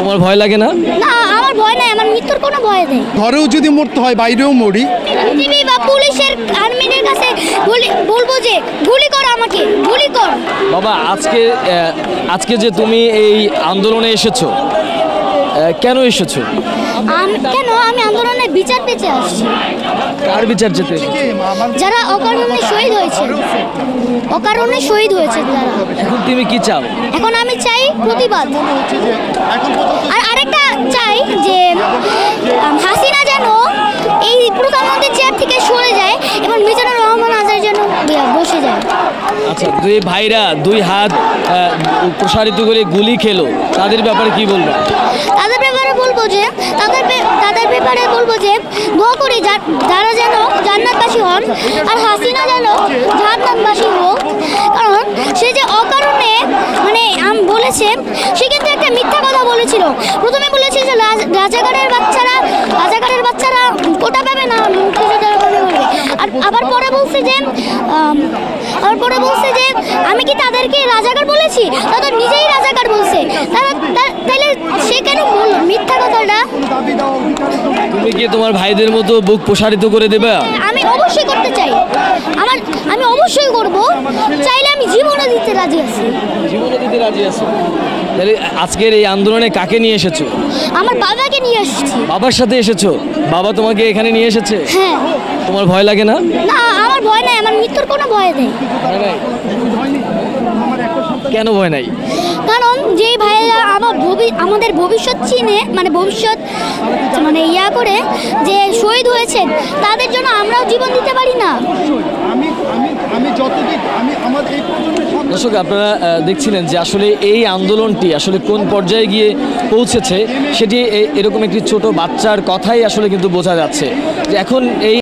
তোমার ভয় লাগে না? না, আমার ভয় নাই, আমার মৃত্যুর কোনো ভয় নেই। ঘরেও যদি মরতে হয় বাইরেও মরি। টিভি বা পুলিশের আর্মিদের কাছে বলবো যে গুলি কর, আমাকে গুলি কর। বাবা, আজকে যে তুমি এই আন্দোলনে এসেছো, কেন এসেছো? আমি আন্দোলনের বিচার পেতে আসছি। কার বিচার চেতে? যারা অকারণে শহীদ হয়েছে, যারা। এখন তুমি কি চাও? এখন আমি চাই প্রতিবাদ। আর আরেকটা চাই যে হাসিনা যেন এই প্রধানমন্ত্রীর চেয়ার থেকে সরে যায় এবং মিজানুর রহমান আজাদ যেন বসে যায়। আচ্ছা, দুই ভাইরা দুই হাত প্রসারিত করে গুলি খেলো, তাদের ব্যাপারে কি বলবো? তাদের ব্যাপারে বলবো যে দোয়া করি যারা যেন জান্নাতবাসী হন, আর হাসিনা যেন জান্নাতবাসী হোক। কারণ সে যে অকারণে বলেছে, সে কিন্তু একটা মিথ্যা কথা বলেছিল। প্রথমে বলেছে যে রাজাকারের বাচ্চারা কোটা পাবে না, মুক্তিযোদ্ধারা পাবে। আর আবার পরে বলছে যে আমি কি তাদেরকে রাজাকার বলেছি? তাদের নিজেই রাজাকার বলছে। তাহলে সে কেন বলল মিথ্যা কথাটা? তুমি কি তোমার ভাইদের মতো বুক প্রসারিত করে দেবে? আমি অবশ্যই করতে চাই, আমি অবশ্যই করব। চাইলে আমি জীবনও দিতে রাজি আছি। তাহলে আজকের এই আন্দোলনে কাকে নিয়ে এসেছো? আমার বাবাকে নিয়ে এসেছি। বাবার সাথে এসেছো? বাবা তোমাকে এখানে নিয়ে এসেছে? হ্যাঁ। তোমার ভয় লাগে না? না, আমার ভয় নাই, আমার মৃত্যুর কোনো ভয় নেই। কেন ভয় নাই? কারণ যেই ভাইয়েরা আমাদের ভবিষ্যৎ চিনে, ভবিষ্যৎ করে যে শহীদ হয়েছেন, তাদের জন্য আমরাও জীবন দিতে পারি না? দর্শক, আপনারা দেখছিলেন যে আসলে এই আন্দোলনটি আসলে কোন পর্যায়ে গিয়ে পৌঁছেছে, সেটি এরকম একটি ছোট বাচ্চার কথাই আসলে কিন্তু বোঝা যাচ্ছে যে এখন এই